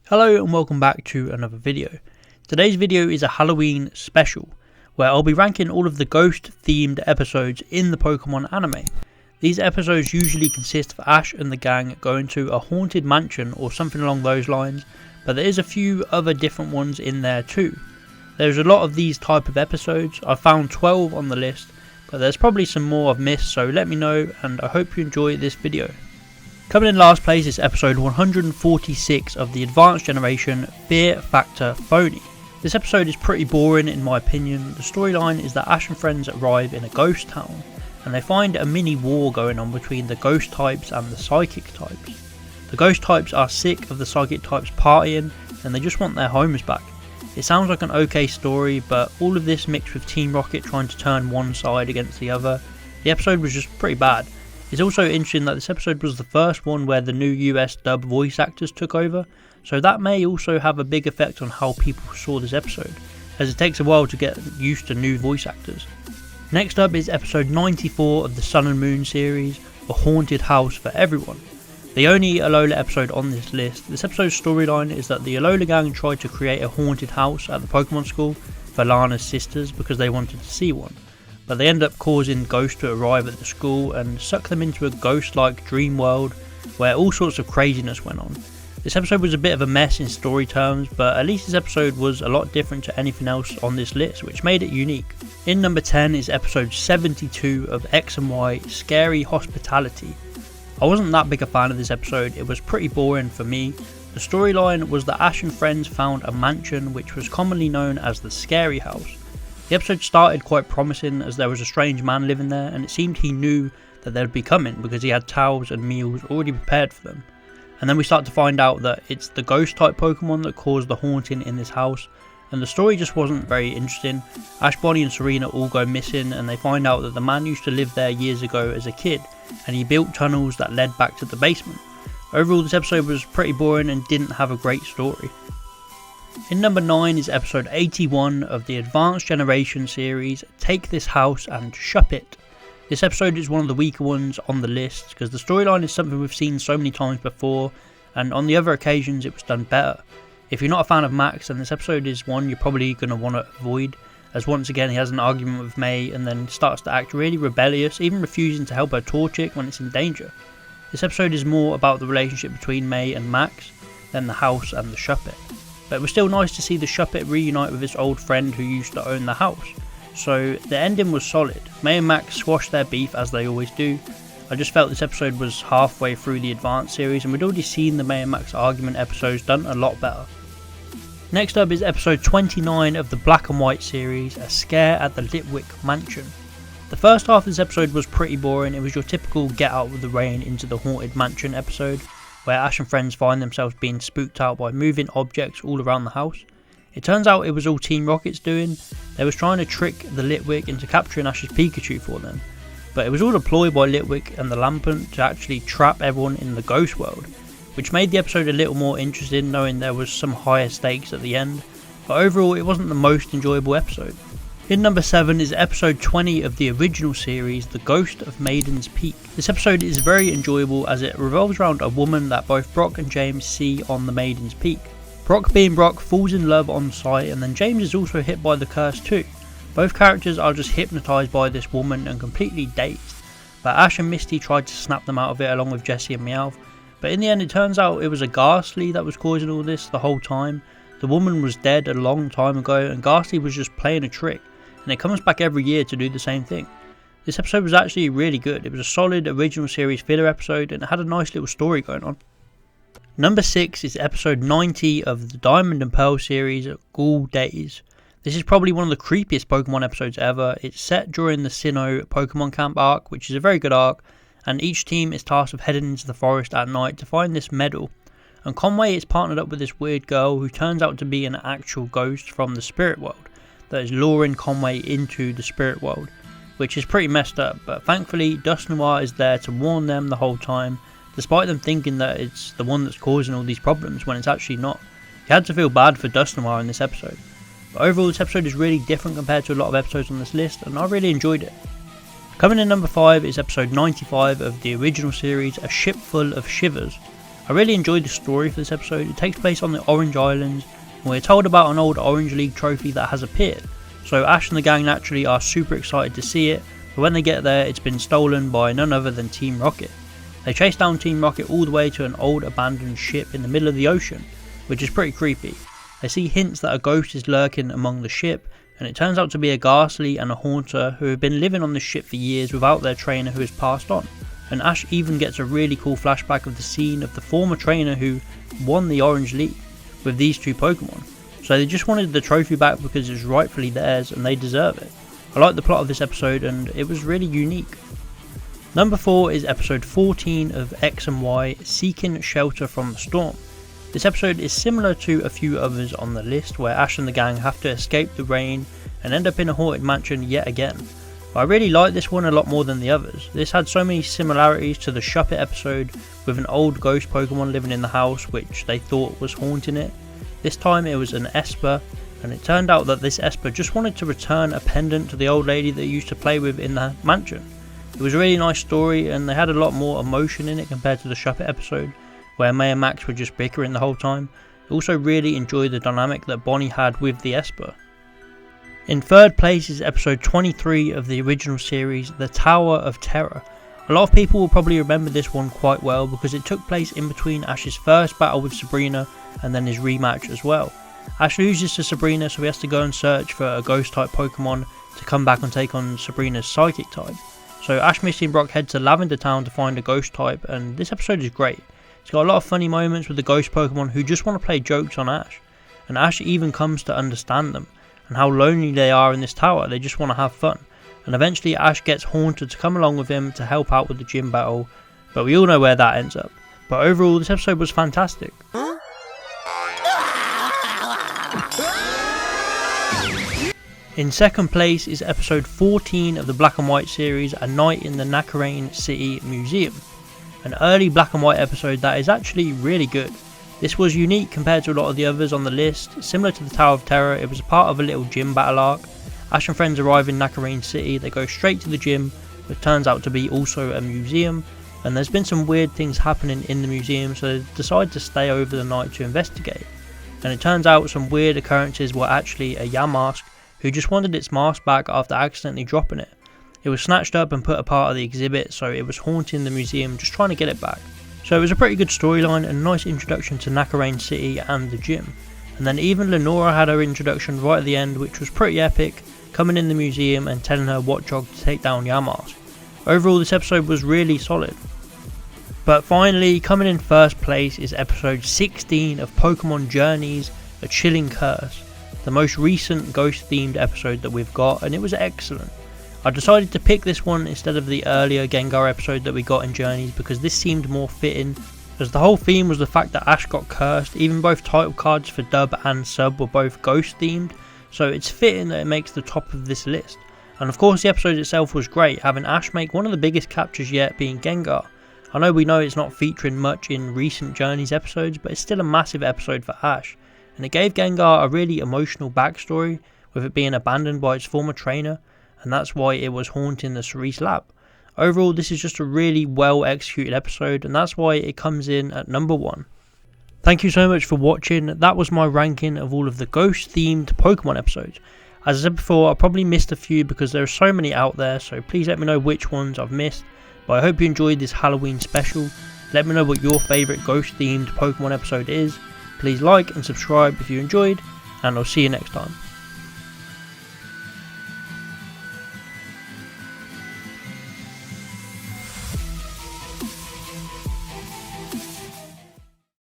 Hello and welcome back to another video. Today's video is a Halloween special where I'll be ranking all of the ghost themed episodes in the Pokemon anime. These episodes usually consist of Ash and the gang going to a haunted mansion or something along those lines, but there is a few other different ones in there too. There's a lot of these type of episodes. I found 12 on the list, but there's probably some more I've missed, so let me know and I hope you enjoy this video. Coming in last place is episode 146 of the Advanced Generation Fear Factor PHONY. This episode is pretty boring in my opinion. The storyline is that Ash and friends arrive in a ghost town and they find a mini war going on between the ghost types and the psychic types. The ghost types are sick of the psychic types partying and they just want their homes back. It sounds like an okay story, but all of this mixed with Team Rocket trying to turn one side against the other, the episode was just pretty bad. It's also interesting that this episode was the first one where the new US dub voice actors took over, so that may also have a big effect on how people saw this episode, as it takes a while to get used to new voice actors. Next up is episode 94 of the Sun and Moon series, A Haunted House for Everyone. The only Alola episode on this list. This episode's storyline is that the Alola gang tried to create a haunted house at the Pokemon school for Lana's sisters because they wanted to see one. But they end up causing ghosts to arrive at the school and suck them into a ghost-like dream world where all sorts of craziness went on. This episode was a bit of a mess in story terms, but at least this episode was a lot different to anything else on this list, which made it unique. In number 10 is episode 72 of X and Y Scary Hospitality. I wasn't that big a fan of this episode, it was pretty boring for me. The storyline was that Ash and friends found a mansion which was commonly known as the Scary House. The episode started quite promising as there was a strange man living there and it seemed he knew that they'd be coming because he had towels and meals already prepared for them. And then we start to find out that it's the ghost type Pokemon that caused the haunting in this house, and the story just wasn't very interesting. Ash, Bonnie and Serena all go missing and they find out that the man used to live there years ago as a kid and he built tunnels that led back to the basement. Overall this episode was pretty boring and didn't have a great story. In number 9 is episode 81 of the Advanced Generation series, Take This House and SHUPPET. This episode is one of the weaker ones on the list because the storyline is something we've seen so many times before, and on the other occasions it was done better. If you're not a fan of Max, then this episode is one you're probably going to want to avoid, as once again he has an argument with May and then starts to act really rebellious, even refusing to help her Torchic when it's in danger. This episode is more about the relationship between May and Max than the house and the SHUPPET. But it was still nice to see the SHUPPET reunite with his old friend who used to own the house. So the ending was solid. May and Max squashed their beef as they always do. I just felt this episode was halfway through the Advanced series and we'd already seen the May and Max argument episodes done a lot better. Next up is episode 29 of the Black and White series, A Scare at the Litwick Mansion. The first half of this episode was pretty boring. It was your typical get out with the rain into the haunted mansion episode, where Ash and friends find themselves being spooked out by moving objects all around the house. It turns out it was all Team Rocket's doing. They was trying to trick the Litwick into capturing Ash's Pikachu for them, but it was all a ploy by Litwick and the Lampant to actually trap everyone in the ghost world, which made the episode a little more interesting knowing there was some higher stakes at the end, but overall it wasn't the most enjoyable episode. In number 7 is episode 20 of the original series, The Ghost of Maiden's Peak. This episode is very enjoyable as it revolves around a woman that both Brock and James see on the Maiden's Peak. Brock, being Brock, falls in love on sight and then James is also hit by the curse too. Both characters are just hypnotised by this woman and completely dazed, but Ash and Misty tried to snap them out of it along with Jessie and Meowth, but in the end it turns out it was a Ghastly that was causing all this the whole time. The woman was dead a long time ago and Ghastly was just playing a trick. And it comes back every year to do the same thing. This episode was actually really good. It was a solid original series filler episode and it had a nice little story going on. Number 6 is episode 90 of the Diamond and Pearl series, Ghoul Days. This is probably one of the creepiest Pokemon episodes ever. It's set during the Sinnoh Pokemon Camp arc, which is a very good arc, and each team is tasked with heading into the forest at night to find this medal. And Conway is partnered up with this weird girl who turns out to be an actual ghost from the spirit world that is luring Conway into the spirit world, which is pretty messed up, but thankfully Dust Noir is there to warn them the whole time, despite them thinking that it's the one that's causing all these problems when it's actually not. You had to feel bad for Dust Noir in this episode. But overall this episode is really different compared to a lot of episodes on this list and I really enjoyed it. Coming in number 5 is episode 95 of the original series, A Ship Full of Shivers. I really enjoyed the story for this episode. It takes place on the Orange Islands, and we're told about an old Orange League trophy that has appeared. So Ash and the gang naturally are super excited to see it, but when they get there it's been stolen by none other than Team Rocket. They chase down Team Rocket all the way to an old abandoned ship in the middle of the ocean, which is pretty creepy. They see hints that a ghost is lurking among the ship, and it turns out to be a Ghastly and a Haunter who have been living on the ship for years without their trainer who has passed on. And Ash even gets a really cool flashback of the scene of the former trainer who won the Orange League with these two Pokemon. So they just wanted the trophy back because it's rightfully theirs and they deserve it. I like the plot of this episode and it was really unique. Number 4 is episode 14 of X and Y, Seeking Shelter from the Storm. This episode is similar to a few others on the list where Ash and the gang have to escape the rain and end up in a haunted mansion yet again. I really like this one a lot more than the others. This had so many similarities to the SHUPPET episode with an old ghost Pokemon living in the house which they thought was haunting it. This time it was an Esper, and it turned out that this Esper just wanted to return a pendant to the old lady that used to play with in the mansion. It was a really nice story and they had a lot more emotion in it compared to the SHUPPET episode where May and Max were just bickering the whole time. I also really enjoyed the dynamic that Bonnie had with the Esper. In third place is episode 23 of the original series, The Tower of Terror. A lot of people will probably remember this one quite well because it took place in between Ash's first battle with Sabrina and then his rematch as well. Ash loses to Sabrina, so he has to go and search for a ghost type Pokemon to come back and take on Sabrina's psychic type. So Ash, Misty and Brock head to Lavender Town to find a ghost type, and this episode is great. It's got a lot of funny moments with the ghost Pokemon who just want to play jokes on Ash, and Ash even comes to understand them and how lonely they are in this tower. They just want to have fun, and eventually Ash gets Haunted to come along with him to help out with the gym battle, but we all know where that ends up. But overall this episode was fantastic. In second place is episode 14 of the Black and White series, A Night in the Nakarane City Museum. An early Black and White episode that is actually really good. This was unique compared to a lot of the others on the list. Similar to the Tower of Terror, it was a part of a little gym battle arc. Ash and friends arrive in Nakarane City, they go straight to the gym, which turns out to be also a museum, and there's been some weird things happening in the museum, so they decide to stay over the night to investigate. And it turns out some weird occurrences were actually a Yamask who just wanted its mask back after accidentally dropping it. It was snatched up and put a part of the exhibit, so it was haunting the museum just trying to get it back. So it was a pretty good storyline and a nice introduction to Nakarane City and the gym. And then even Lenora had her introduction right at the end, which was pretty epic, coming in the museum and telling her what job to take down Yamask. Overall this episode was really solid. But finally, coming in first place is episode 16 of Pokemon Journeys, A Chilling Curse. The most recent ghost themed episode that we've got, and it was excellent. I decided to pick this one instead of the earlier Gengar episode that we got in Journeys because this seemed more fitting, as the whole theme was the fact that Ash got cursed. Even both title cards for dub and sub were both ghost themed, so it's fitting that it makes the top of this list. And of course the episode itself was great, having Ash make one of the biggest captures yet being Gengar. I know we know it's not featuring much in recent Journeys episodes, but it's still a massive episode for Ash. And it gave Gengar a really emotional backstory, with it being abandoned by its former trainer, and that's why it was haunting the Cerise lab. Overall this is just a really well executed episode, and that's why it comes in at number 1. Thank you so much for watching. That was my ranking of all of the ghost themed Pokemon episodes. As I said before, I probably missed a few because there are so many out there, so please let me know which ones I've missed. But I hope you enjoyed this Halloween special. Let me know what your favourite ghost themed Pokemon episode is. Please like and subscribe if you enjoyed, and I'll see you next time.